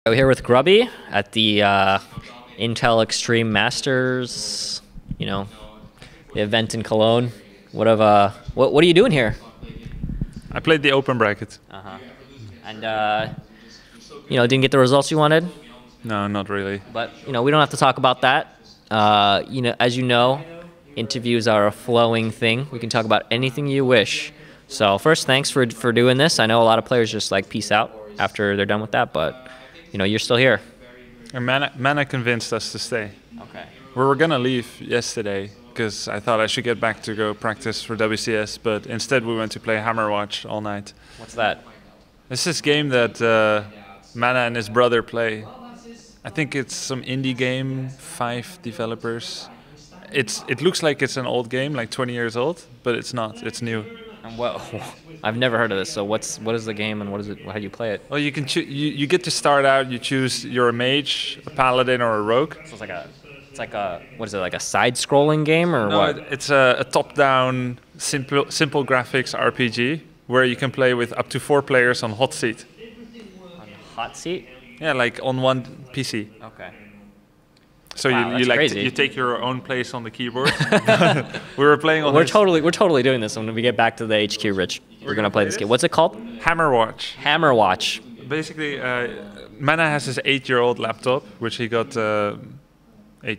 We're here with Grubby at the Intel Extreme Masters, the event in Cologne. What are you doing here? I played the open bracket. And didn't get the results you wanted. No, not really. But we don't have to talk about that. As you know, interviews are a flowing thing. We can talk about anything you wish. So first, thanks for doing this. I know a lot of players just like peace out after they're done with that, but you're still here. And Mana convinced us to stay. Okay. We were gonna leave yesterday because I thought I should get back to go practice for WCS, but instead we went to play Hammerwatch all night. What's that? It's this game that Mana and his brother play. I think it's some indie game, 5 developers. It looks like it's an old game, like 20 years old, but it's not. It's new. And I've never heard of this. So what is the game and what is it? How do you play it? Well, you can you get to start out. You choose you're a mage, a paladin, or a rogue. So it's like a what is it, like a side-scrolling game or what? It's a top-down, simple graphics RPG where you can play with up to 4 players on hot seat. On hot seat? Yeah, like on one PC. Okay. So wow, you take your own place on the keyboard. We were playing on. We're totally doing this when we get back to the HQ, Rich. We're gonna play this game. What's it called? Hammerwatch. Hammerwatch. Basically, Mana has his 8-year-old laptop, which he got 8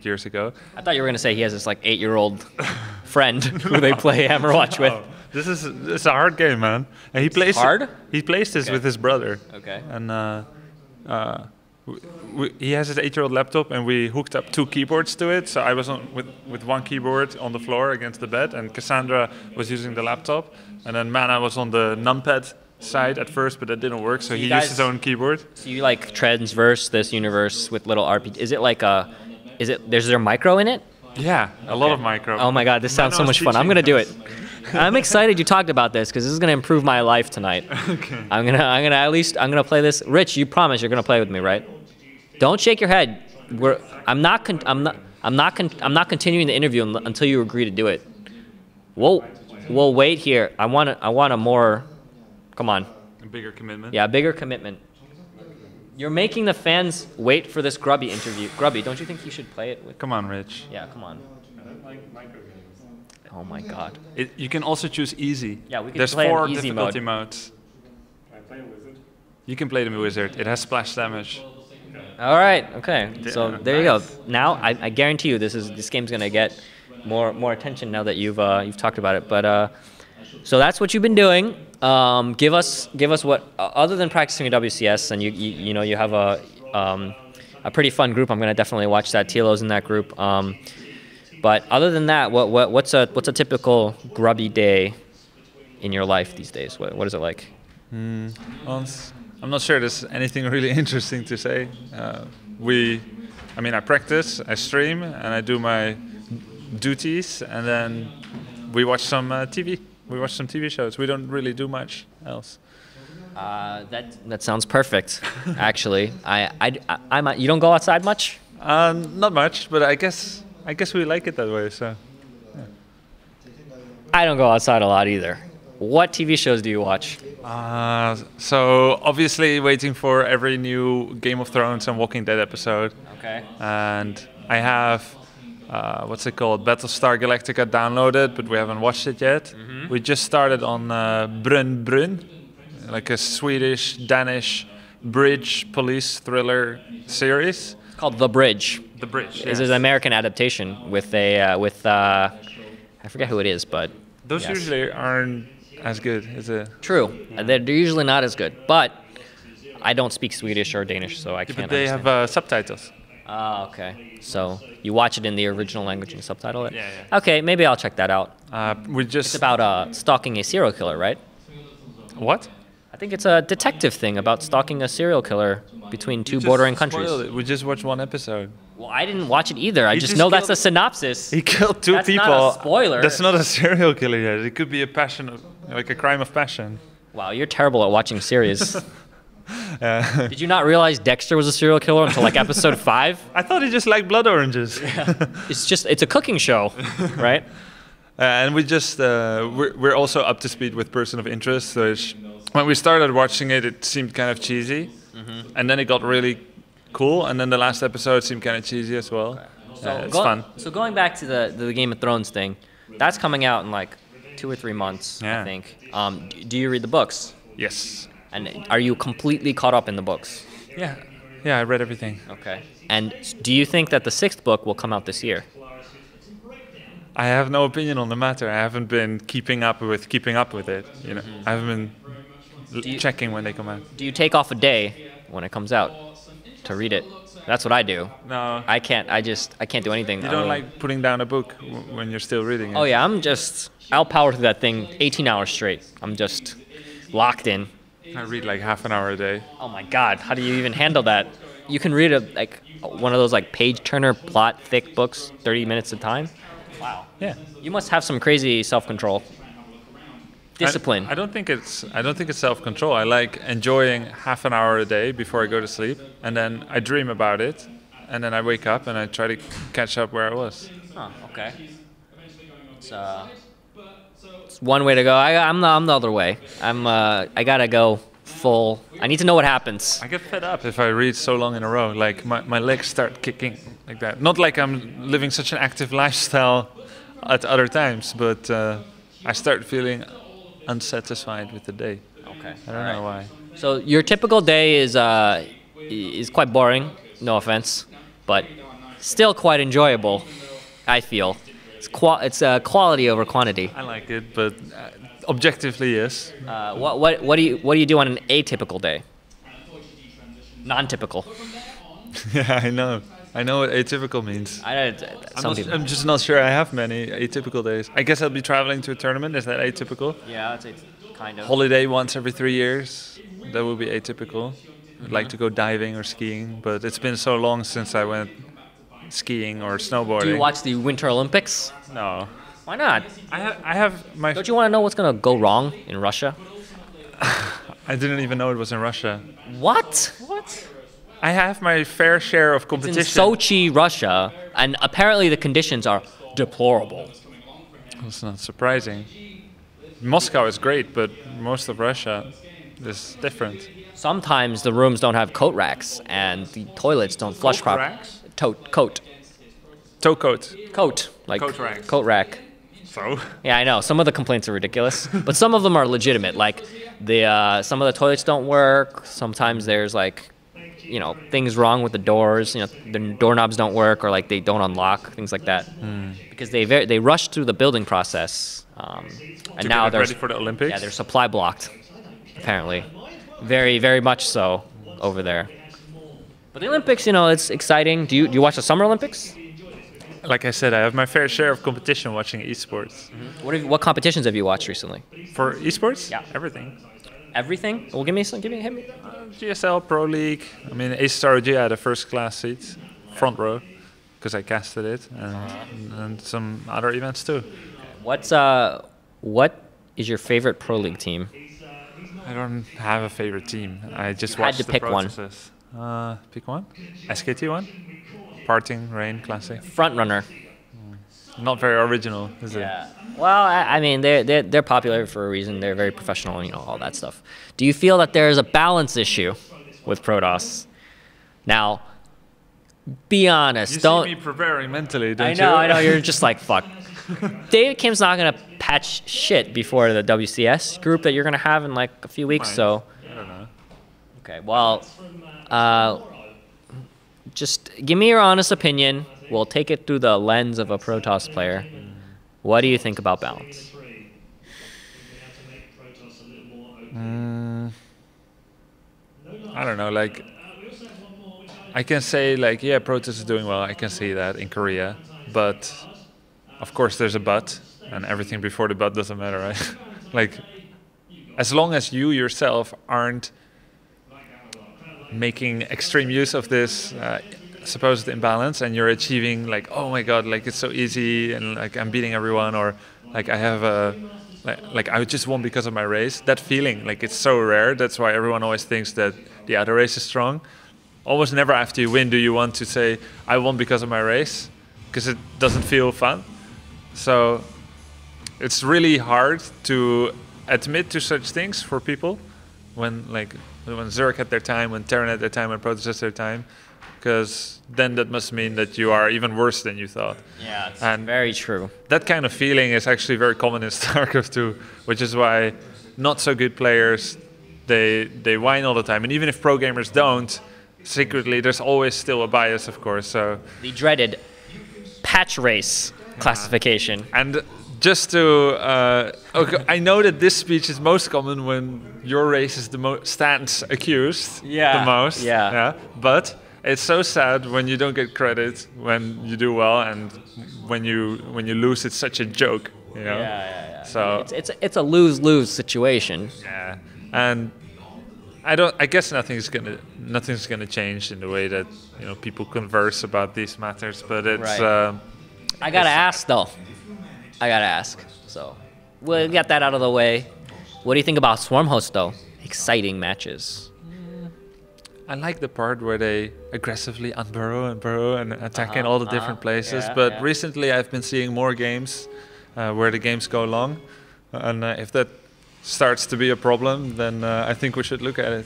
years ago. I thought you were gonna say he has this like 8-year-old friend who they play Hammerwatch with. It's a hard game, man. And he plays hard. He plays this with his brother. Okay. And he has his 8-year-old laptop, and we hooked up 2 keyboards to it. So I was with one keyboard on the floor against the bed, and Cassandra was using the laptop, and then Mana was on the numpad side at first, but that didn't work. So he used his own keyboard. So you like transverse this universe with little RPG? Is it like is there micro in it? Yeah, a lot of micro. Oh my God, this sounds so much fun. I'm gonna do it. I'm excited you talked about this because this is gonna improve my life tonight. Okay. I'm gonna play this. Rich, you promise you're gonna play with me, right? Don't shake your head. I'm not continuing the interview until you agree to do it. We'll wait here. I want a more. Come on. A bigger commitment. Yeah, a bigger commitment. You're making the fans wait for this Grubby interview. Grubby, don't you think you should play it with? Come on, Rich. Yeah, come on. I don't like micro games. Oh my God. You can also choose easy. Yeah, we can There's play 4 in easy difficulty mode. modes. Can I play a wizard? You can play the wizard. It has splash damage. All right. Okay. So Yeah, there you go. nice. Now I guarantee you this game's gonna get more attention now that you've talked about it. But so that's what you've been doing. Give us what other than practicing at WCS, and you have a pretty fun group. I'm gonna definitely watch that. Tilo's in that group. But other than that, what's a typical Grubby day in your life these days? What is it like? Well, I'm not sure there's anything really interesting to say. I practice, I stream, and I do my duties, and then we watch some TV. We watch some TV shows. We don't really do much else. That sounds perfect. Actually, you don't go outside much? Not much, but I guess we like it that way. So. Yeah. I don't go outside a lot either. What TV shows do you watch? So obviously waiting for every new Game of Thrones and Walking Dead episode. Okay. And I have, what's it called, Battlestar Galactica downloaded, but we haven't watched it yet. Mm-hmm. We just started on Brun, like a Swedish-Danish bridge police thriller series. It's called The Bridge. The Bridge, It's an American adaptation with I forget who it is, but those yes. usually aren't as good as a... True. They're usually not as good, but I don't speak Swedish or Danish, so I can't But they understand. have subtitles. Okay. So you watch it in the original language and subtitle it? Yeah. Okay, maybe I'll check that out. It's It's about stalking a serial killer, right? What? I think it's a detective thing about stalking a serial killer between 2 bordering countries. We just watched 1 episode. Well, I didn't watch it either. I He just just know that's killed- the synopsis. He killed 2 That's people. not a spoiler. That's not a serial killer yet. It could be a like a crime of passion. Wow, you're terrible at watching series. Did you not realize Dexter was a serial killer until like episode 5? I thought he just liked blood oranges. It's a cooking show, right? And we just we're also up to speed with Person of Interest. Which when we started watching it, it seemed kind of cheesy, and then it got really cool, and then the last episode seemed kind of cheesy as well. It's fun. So going back to the Game of Thrones thing, that's coming out in like 2 or 3 months, I think. Do you read the books? Yes. And are you completely caught up in the books? Yeah. Yeah, I read everything. Okay. And do you think that the 6th book will come out this year? I have no opinion on the matter. I haven't been keeping up with it. You know, I haven't been checking when they come out. Do you take off a day when it comes out to read it? That's what I do. No. I can't. I can't do anything. You don't like putting down a book when you're still reading it? Oh yeah, I'll power through that thing 18 hours straight. I'm just locked in. I read like half an hour a day. Oh my God, how do you even handle that? You can read one of those like page turner plot thick books 30 minutes at a time? Wow. Yeah. You must have some crazy self-control. Discipline. I don't think it's self-control. I like enjoying half an hour a day before I go to sleep, and then I dream about it, and then I wake up and I try to catch up where I was. Oh, okay. It's one way to go. I'm the other way. I gotta go full. I need to know what happens. I get fed up if I read so long in a row. Like my legs start kicking like that. Not like I'm living such an active lifestyle at other times, but I start feeling unsatisfied with the day. Okay. I don't know why. So your typical day is quite boring. No offense, but still quite enjoyable. I feel it's quality over quantity. I like it, but objectively, yes. What do you do on an atypical day? Non-typical. Yeah, I know. I know what atypical means. People. I'm just not sure I have many atypical days. I guess I'll be traveling to a tournament. Is that atypical? Yeah, it's kind of. Holiday once every 3 years. That would be atypical. I'd like to go diving or skiing, but it's been so long since I went skiing or snowboarding. Do you watch the Winter Olympics? No. Why not? I have my... Don't you want to know what's going to go wrong in Russia? I didn't even know it was in Russia. What? I have my fair share of competition. It's in Sochi, Russia, and apparently the conditions are deplorable. That's not surprising. Moscow is great, but most of Russia is different. Sometimes the rooms don't have coat racks, and the toilets don't flush properly. Racks? Coat. Toe coat. Coat. Like Coat rack. Coat rack. So? Yeah, I know. Some of the complaints are ridiculous, but some of them are legitimate. Like some of the toilets don't work. Sometimes there's like, things wrong with the doors. The doorknobs don't work, or like they don't unlock, things like that. Because they rush through the building process, and now they're ready for the Olympics. Yeah, they're supply blocked, apparently. Very, very much so over there. But the Olympics, it's exciting. Do you watch the Summer Olympics? Like I said, I have my fair share of competition watching esports. What competitions have you watched recently? For esports? Yeah. Everything. Everything? Well, hit me. GSL, Pro League. I mean, Ace Star G had a first class seat, front row, because I casted it, and some other events too. What is your favorite Pro League team? I don't have a favorite team. I just watch the processes. Pick one? SKT one? Parting, Rain, Classic. Front runner. Not very original, is it? Well, I mean, they're popular for a reason. They're very professional, all that stuff. Do you feel that there is a balance issue with Protoss? Now, be honest. You don't see me preparing mentally, don't you? I know. You're just like, fuck. David Kim's not gonna patch shit before the WCS group that you're gonna have in like a few weeks. So. I don't know. Okay. Well, just give me your honest opinion. We'll take it through the lens of a Protoss player. What do you think about balance? I don't know, like, I can say, like, yeah, Protoss is doing well. I can see that in Korea. But, of course, there's a but. And everything before the but doesn't matter, right? Like, as long as you yourself aren't making extreme use of this supposed imbalance, and you're achieving like, oh my god, like it's so easy, and like I'm beating everyone, or like I have a like I just won because of my race. That feeling, like it's so rare. That's why everyone always thinks that the other race is strong. Almost never after you win do you want to say I won because of my race, because it doesn't feel fun. So it's really hard to admit to such things for people when like when Zerg had their time, when Terran had their time, when Protoss had their time, because then that must mean that you are even worse than you thought. Yeah, it's And very true. that kind of feeling is actually very common in StarCraft 2, which is why not so good players, they whine all the time. And even if pro gamers don't, secretly there's always still a bias, of course. So The dreaded patch race classification. and just to, okay, I know that this speech is most common when your race is the most stands accused Yeah, the most. yeah. But it's so sad when you don't get credit when you do well, and when you lose, it's such a joke. You know. Yeah. So It's a lose-lose situation. yeah, and I guess nothing's gonna change in the way that people converse about these matters. But it's. Right. I gotta ask though. So we'll get that out of the way. What do you think about Swarm Host though? Exciting matches. I like the part where they aggressively unburrow and attack in all the different places. Yeah, but yeah. recently I've been seeing more games where the games go long. And if that starts to be a problem, then I think we should look at it.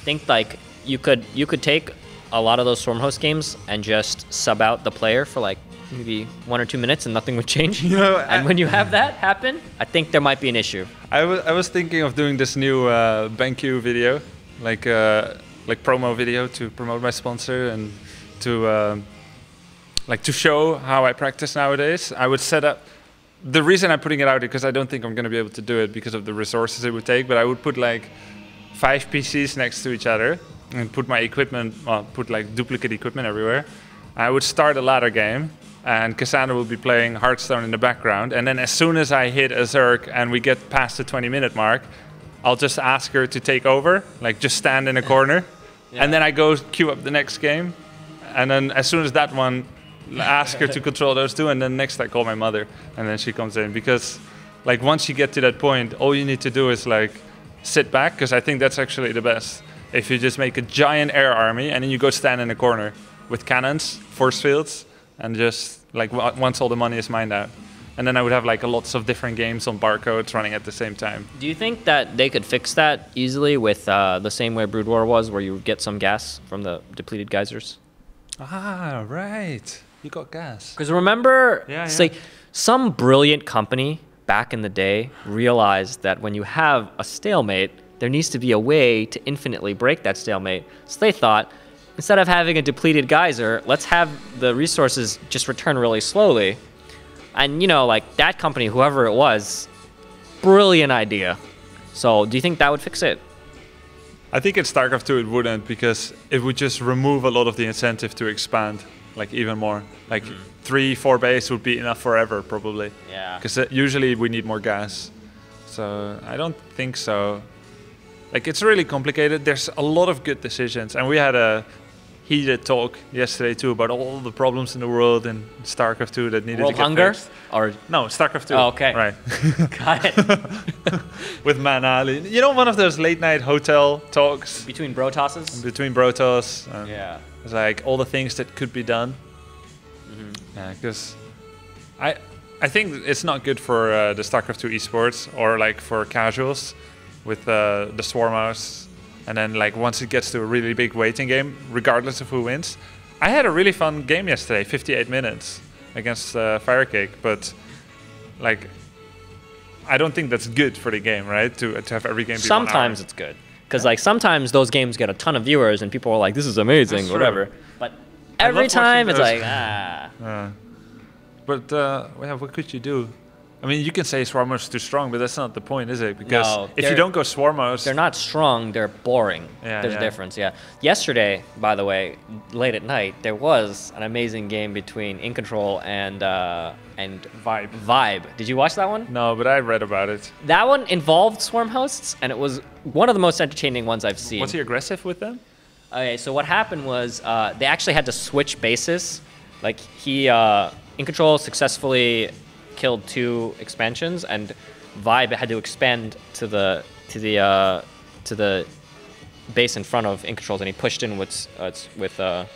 Think like you could take a lot of those Swarm Host games and just sub out the player for like maybe 1 or 2 minutes and nothing would change. And when you have that happen, I think there might be an issue. I was thinking of doing this new BenQ video, like promo video to promote my sponsor and to show how I practice nowadays. I would set up. The reason I'm putting it out is because I don't think I'm going to be able to do it because of the resources it would take. But I would put like 5 PCs next to each other and put my equipment, put like duplicate equipment everywhere. I would start a ladder game, and Cassandra will be playing Hearthstone in the background. And then as soon as I hit a Zerg and we get past the 20-minute mark, I'll just ask her to take over, like just stand in a corner. Yeah. And then I go queue up the next game. And then as soon as that one, ask her to control those two. And then next I call my mother. And then she comes in. Because like once you get to that point, all you need to do is like sit back. Because I think that's actually the best. If you just make a giant air army and then you go stand in a corner with cannons, force fields, and just like once all the money is mined out. And then I would have like lots of different games on barcodes running at the same time. Do you think that they could fix that easily with the same way Brood War was, where you would get some gas from the depleted geysers? Ah, right. You got gas. Because remember, Yeah, say, yeah. some brilliant company back in the day realized that when you have a stalemate, there needs to be a way to infinitely break that stalemate. So they thought, instead of having a depleted geyser, let's have the resources just return really slowly. And, like that company, whoever it was, brilliant idea. So do you think that would fix it? I think in StarCraft 2 it wouldn't, because it would just remove a lot of the incentive to expand, like even more. Like 3-4 base would be enough forever, probably. Yeah. Because usually we need more gas. So I don't think so. Like it's really complicated. There's a lot of good decisions. And we had a heated talk yesterday too about all the problems in the world in StarCraft 2 that needed World to get hunger? fixed. Or No, StarCraft 2. Oh, okay. Right. got it. With Manali. One of those late night hotel talks Between bro tosses? between Brotos. Yeah. It's like all the things that could be done. Yeah, because I think it's not good for the StarCraft 2 esports or like for casuals with the Swarm House. And then like once it gets to a really big waiting game, regardless of who wins. I had a really fun game yesterday, 58 minutes against Firecake, but like I don't think that's good for the game, right? To have every game be 1 hour. Sometimes it's good. Because like sometimes those games get a ton of viewers and people are like, this is amazing, That's whatever. true. But I every love time it's watching like, those. But yeah, what could you do? I mean, you can say Swarmos is too strong, but that's not the point, is it? Because No, if you don't go Swarmos, they're not strong, they're boring. Yeah, There's yeah. a difference, yeah. Yesterday, by the way, late at night, there was an amazing game between In Control and Vibe. Did you watch that one? No, but I read about it. That one involved Swarm Hosts, and it was one of the most entertaining ones I've seen. Was he aggressive with them? Okay, so what happened was they actually had to switch bases. Like In Control successfully killed 2 expansions, and Vibe had to expand to the base in front of In Controls, and he pushed in with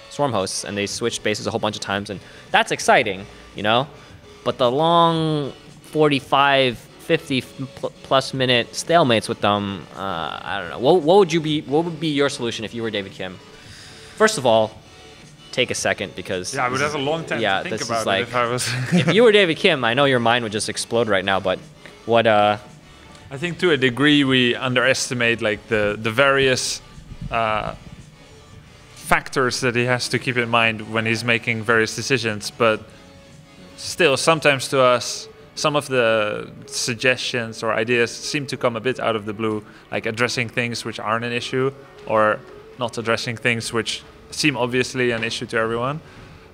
Swarm Hosts, and they switched bases a whole bunch of times, and that's exciting, But the long 45, 50 plus minute stalemates with them. I don't know. What would be your solution if you were David Kim? First of all, take a second, because Yeah, but that's a long time to think this about is like, it if I was... if you were David Kim, I know your mind would just explode right now, but what I think to a degree we underestimate like the various factors that he has to keep in mind when he's making various decisions, but still sometimes to us some of the suggestions or ideas seem to come a bit out of the blue, like addressing things which aren't an issue or not addressing things which seem obviously an issue to everyone.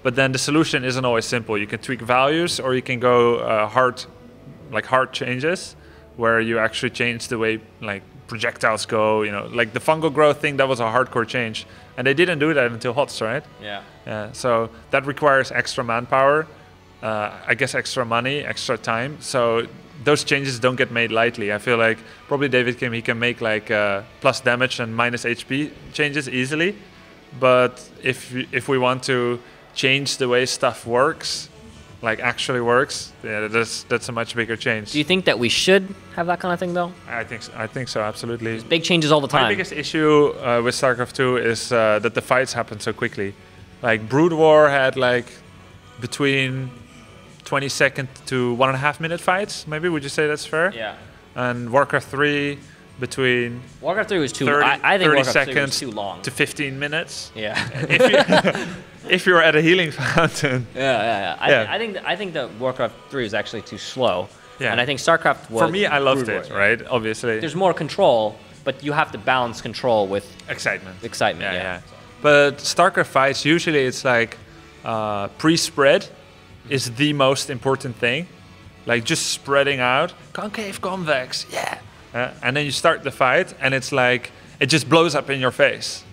But then the solution isn't always simple. You can tweak values, or you can go hard changes, where you actually change the way like projectiles go. You know, like the fungal growth thing, that was a hardcore change, and they didn't do that until HOTS, right? Yeah. So that requires extra manpower, I guess extra money, extra time. So those changes don't get made lightly. I feel like probably David Kim, he can make like plus damage and minus HP changes easily. But if we want to change the way stuff works, like actually works, yeah, that's a much bigger change. Do you think that we should have that kind of thing, though? I think so, absolutely. There's big changes all the time. My biggest issue with StarCraft 2 is that the fights happen so quickly. Like Brood War had like between 20-second to 1.5 minute fights, maybe. Would you say that's fair? Yeah. And Warcraft 3 between Warcraft 3 was too 30, I think 30 Warcraft 3 was seconds too long. to 15 minutes. Yeah. If you're at a healing fountain. Yeah. I think that Warcraft 3 is actually too slow. Yeah. And I think StarCraft was... For me, I loved Brood it, War, right? Obviously. There's more control, but you have to balance control with excitement. Yeah. But StarCraft fights, usually it's like pre-spread is the most important thing. Like just spreading out, concave, convex, yeah. And then you start the fight, and it's like, it just blows up in your face.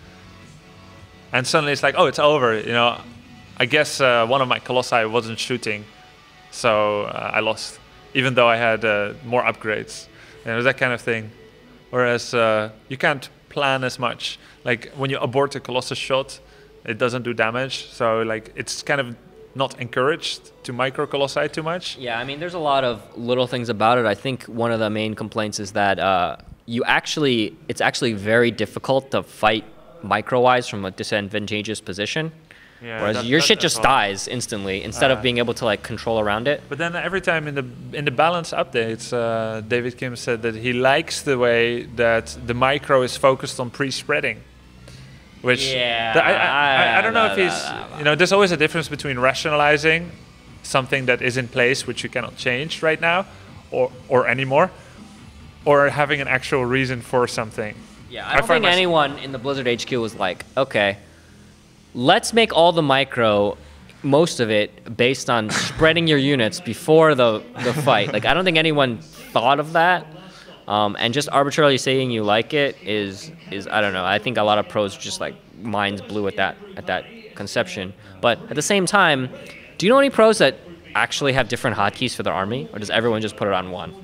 And suddenly it's like, oh, it's over, you know. I guess one of my Colossi wasn't shooting, so I lost, even though I had more upgrades. And it was that kind of thing. Whereas you can't plan as much. Like when you abort a Colossus shot, it doesn't do damage. So like it's kind of not encouraged to micro Colossi too much. Yeah, I mean, there's a lot of little things about it. I think one of the main complaints is that it's actually very difficult to fight micro-wise from a disadvantageous position. Yeah, whereas your shit just dies instantly instead of being able to like control around it. But then every time in the balance updates, David Kim said that he likes the way that the micro is focused on pre-spreading. Which I don't know if he's, you know, there's always a difference between rationalizing something that is in place which you cannot change right now or anymore, or having an actual reason for something. Yeah, I don't think anyone in the Blizzard HQ was like, okay, let's make all the micro, most of it, based on spreading your units before the fight. Like, I don't think anyone thought of that. And just arbitrarily saying you like it is I don't know. I think a lot of pros just like minds blew at that conception. But at the same time, do you know any pros that actually have different hotkeys for their army, or does everyone just put it on one?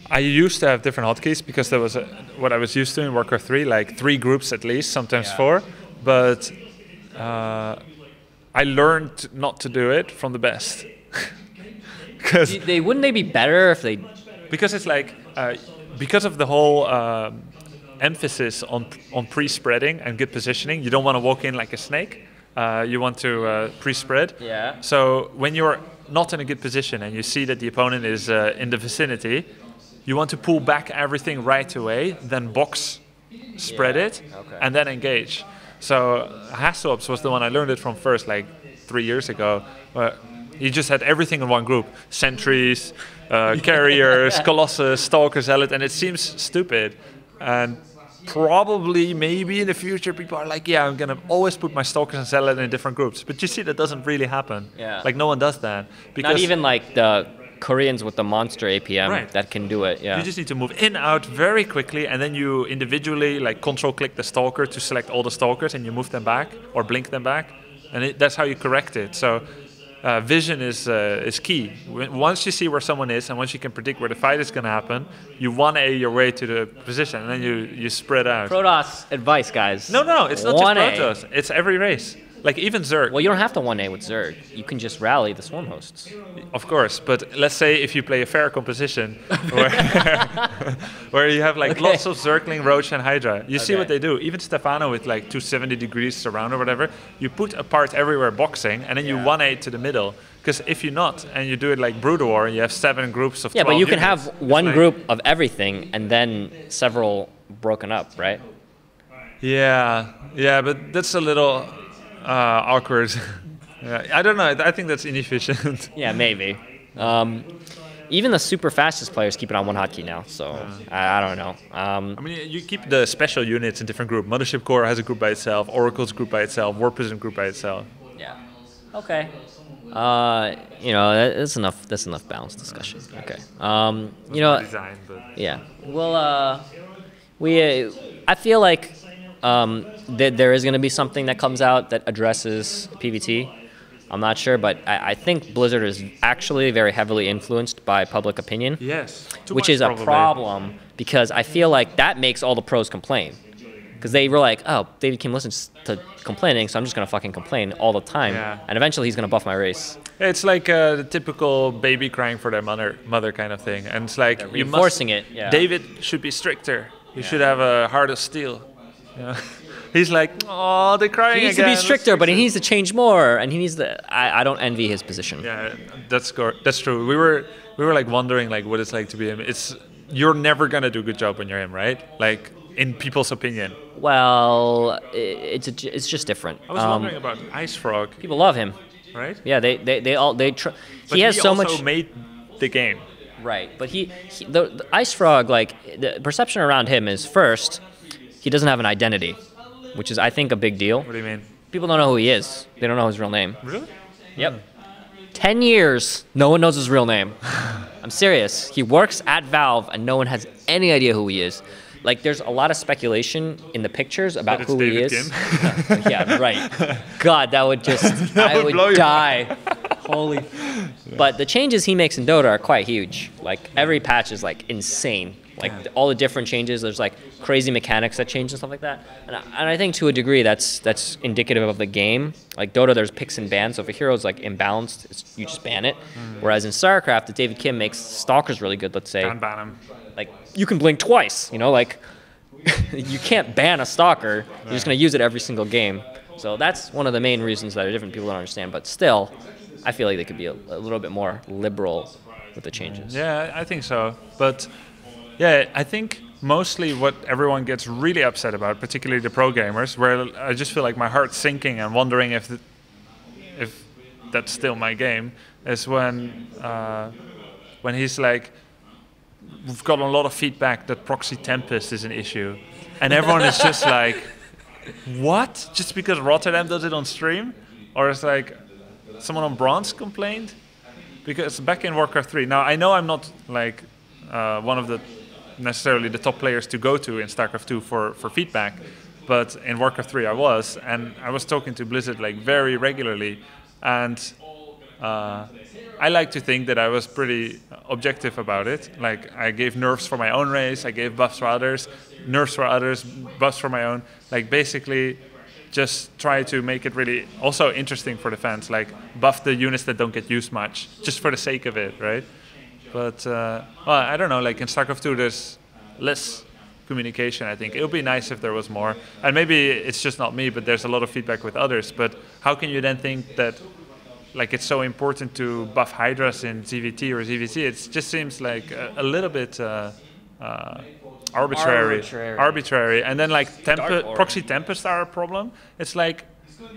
I used to have different hotkeys because there was what I was used to in Warcraft 3, like 3 groups at least, sometimes 4. But I learned not to do it from the best. Because wouldn't they be better if they? Because it's like. Because of the whole emphasis on pre-spreading and good positioning, you don't want to walk in like a snake. You want to pre-spread. Yeah. So when you're not in a good position and you see that the opponent is in the vicinity, you want to pull back everything right away, then box, spread it, and then engage. So Hasselhoff's was the one I learned it from first, like 3 years ago. He just had everything in one group: sentries, carriers, Colossus, Stalker, Zealot, and it seems stupid. And probably, maybe in the future, people are like, yeah, I'm going to always put my Stalkers and Zealot in different groups. But you see, that doesn't really happen. Yeah. Like, no one does that. Not even like the Koreans with the monster APM that can do it. Yeah. You just need to move in, out very quickly, and then you individually like control-click the Stalker to select all the Stalkers, and you move them back or blink them back. And that's how you correct it. So vision is key. Once you see where someone is and once you can predict where the fight is going to happen, you 1A your way to the position, and then you spread out. Protoss advice, guys. No, it's not just Protoss. It's every race. Like even Zerg. Well, you don't have to 1A with Zerg. You can just rally the swarm hosts. Of course, but let's say if you play a fair composition where, where you have like lots of Zergling, Roach, and Hydra, you see what they do. Even Stefano with like 270 degrees surround or whatever, you put a part everywhere boxing, and then you 1A to the middle. Because if you're not, and you do it like Brood War, and you have 7 groups of 12 but you can units, have one group of everything and then several broken up, right? Yeah, but that's a little awkward. Yeah, I don't know. I think that's inefficient. Yeah, maybe. Even the super fastest players keep it on one hotkey now, so I don't know. I mean, you keep the special units in different groups. Mothership Core has a group by itself, Oracle's group by itself, War Prison group by itself. Yeah. Okay. You know, that's enough. That's enough balanced discussion. Okay. You know. Design, but Yeah. Well, I feel like that there is going to be something that comes out that addresses PvT. I'm not sure, but I think Blizzard is actually very heavily influenced by public opinion. Yes. Which is a problem because I feel like that makes all the pros complain. Because they were like, oh, David Kim listens to complaining, so I'm just going to fucking complain all the time. Yeah. And eventually he's going to buff my race. It's like the typical baby crying for their mother kind of thing. And it's like, you reinforcing it. Yeah. David should be stricter. He should have a heart of steel. Yeah. He's like, oh, they're crying again. He needs to be stricter, but he needs to change more. And he needs to, I don't envy his position. Yeah, that's true. We were like wondering like what it's like to be him. You're never going to do a good job when you're him, right? Like, in people's opinion. Well, it's just different. I was wondering about Ice Frog. People love him, right? Yeah, he has so much. He also made the game, right? But the Ice Frog, like the perception around him is first, he doesn't have an identity, which is I think a big deal. What do you mean? People don't know who he is. They don't know his real name. Really? Yep. 10 years, no one knows his real name. I'm serious. He works at Valve, and no one has any idea who he is. Like, there's a lot of speculation in the pictures about who he is. Yeah, right. God, that would just, I would die. Holy. But the changes he makes in Dota are quite huge. Like, every patch is, like, insane. Like, all the different changes, there's, like, crazy mechanics that change and stuff like that. And I think, to a degree, that's indicative of the game. Like, Dota, there's picks and bans, so if a hero's, like, imbalanced, you just ban it. Whereas in StarCraft, if David Kim makes Stalkers really good, let's say. Can't ban him. Like, you can blink twice, you know, like, you can't ban a stalker. You're just going to use it every single game. So that's one of the main reasons that different people don't understand. But still, I feel like they could be a little bit more liberal with the changes. Yeah, I think so. But, yeah, I think mostly what everyone gets really upset about, particularly the pro gamers, where I just feel like my heart's sinking and wondering if that's still my game, is when he's like, we've gotten a lot of feedback that Proxy Tempest is an issue. And everyone is just like, what? Just because Rotterdam does it on stream? Or it's like, someone on Bronze complained? Because back in Warcraft 3, now I know I'm not like one of the necessarily the top players to go to in StarCraft 2 for feedback, but in Warcraft 3 I was, and I was talking to Blizzard like very regularly, and I like to think that I was pretty objective about it. Like, I gave nerfs for my own race, I gave buffs for others, nerfs for others, buffs for my own. Like, basically just try to make it really also interesting for the fans. Like, buff the units that don't get used much, just for the sake of it, right? But, well, I don't know, like in StarCraft 2 there's less communication, I think. It would be nice if there was more. And maybe it's just not me, but there's a lot of feedback with others. But how can you then think that like it's so important to buff Hydras in ZVT or ZVC? It just seems like a little bit arbitrary. And then like Proxy Tempest are a problem. It's like,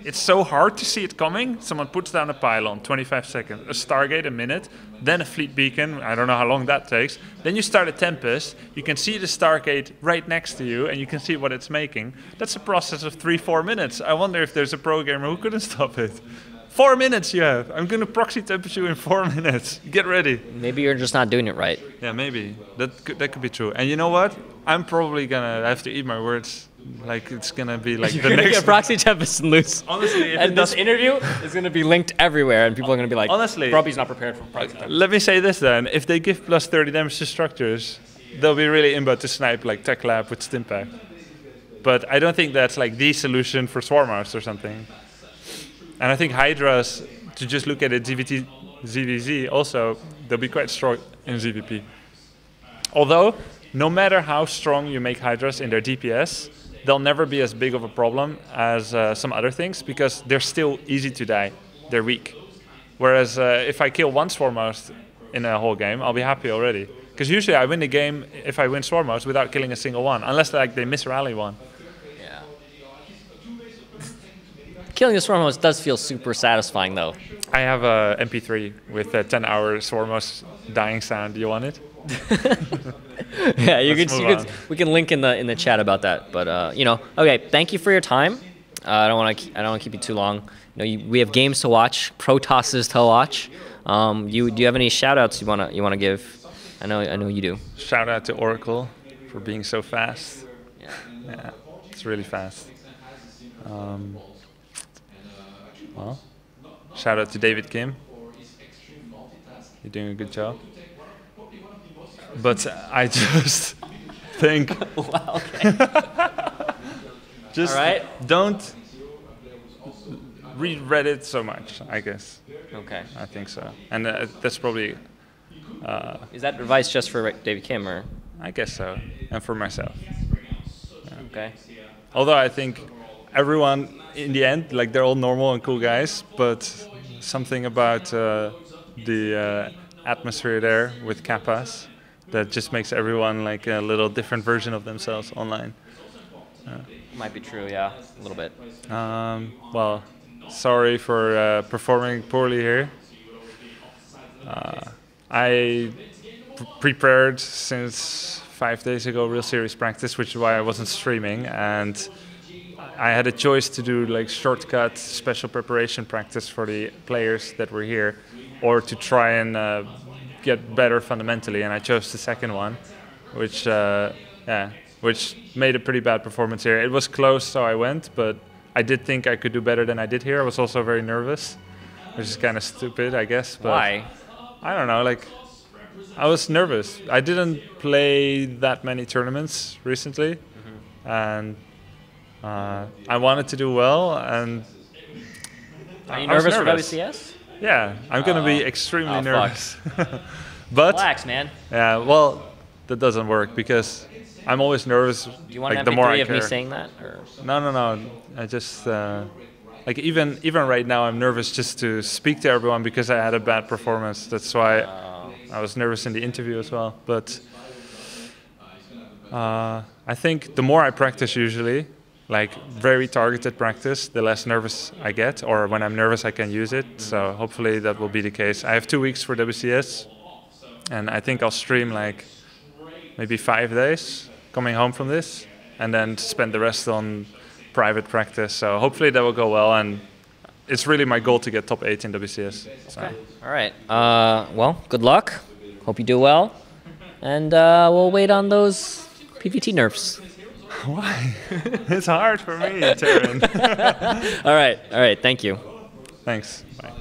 it's so hard to see it coming. Someone puts down a pylon, 25 seconds, a Stargate, a minute, then a fleet beacon, I don't know how long that takes. Then you start a Tempest, you can see the Stargate right next to you, and you can see what it's making. That's a process of 3-4 minutes. I wonder if there's a programmer who couldn't stop it. 4 minutes you have. I'm going to Proxy Tempest you in 4 minutes. Get ready. Maybe you're just not doing it right. Yeah, maybe. That could be true. And you know what? I'm probably going to have to eat my words. Like, it's going to be like the next... get Proxy Tempest and lose. Honestly, and this interview is going to be linked everywhere, and people are going to be like, honestly, Grubby's not prepared for Proxy Tempest. Let me say this then. If they give plus 30 damage to structures, they'll be really inbound to snipe like Tech Lab with Stimpack. But I don't think that's like the solution for Swarmhouse or something. And I think Hydras, to just look at it, ZVZ also, they'll be quite strong in ZVP. Although, no matter how strong you make Hydras in their DPS, they'll never be as big of a problem as some other things, because they're still easy to die. They're weak. Whereas if I kill one Swarmost in a whole game, I'll be happy already. Because usually I win the game if I win Swarmost without killing a single one, unless like they miss rally one. Yeah. Killing a Swarmost does feel super satisfying, though. I have a MP3 with a 10-hour Swarmost dying sound. Do you want it? Yeah, we can link in the chat about that. But you know, okay. Thank you for your time. I don't want to keep you too long. You know, we have games to watch, Protosses to watch. Do you have any shout outs you wanna give? I know you do. Shout out to Oracle for being so fast. Yeah, it's really fast. Well, shout out to David Kim. You're doing a good job. But I just think, wow, okay. just all right. Don't read Reddit so much, I guess. Okay. I think so. And that's probably... is that advice just for David Kim, or? I guess so. And for myself. Yeah. Okay. Although I think everyone, in the end, like they're all normal and cool guys, but something about the atmosphere there with Kappas that just makes everyone like a little different version of themselves online. Might be true, yeah, a little bit. Well, sorry for performing poorly here. I prepared since 5 days ago real serious practice, which is why I wasn't streaming, and I had a choice to do like shortcut special preparation practice for the players that were here, or to try and get better fundamentally, and I chose the second one, which which made a pretty bad performance here. It was close, so I went, but I did think I could do better than I did here. I was also very nervous, which is kind of stupid, I guess. But why? I don't know, like, I was nervous. I didn't play that many tournaments recently, and I wanted to do well, and are you nervous for WCS? Yeah, I'm going to be extremely nervous. But relax, man. Yeah, well, that doesn't work because I'm always nervous. Do you want like, an the more MP3 I of care. me saying that? Or? No. I just like even right now I'm nervous just to speak to everyone because I had a bad performance. That's why I was nervous in the interview as well. But I think the more I practice usually, like very targeted practice, the less nervous I get, or when I'm nervous I can use it. So hopefully that will be the case. I have 2 weeks for WCS, and I think I'll stream like maybe 5 days coming home from this, and then spend the rest on private practice. So hopefully that will go well, and it's really my goal to get top 8 in WCS. So. Okay. All right. Well, good luck. Hope you do well, and we'll wait on those PVT nerfs. Why? It's hard for me, Taryn. All right. Thank you. Thanks. Bye.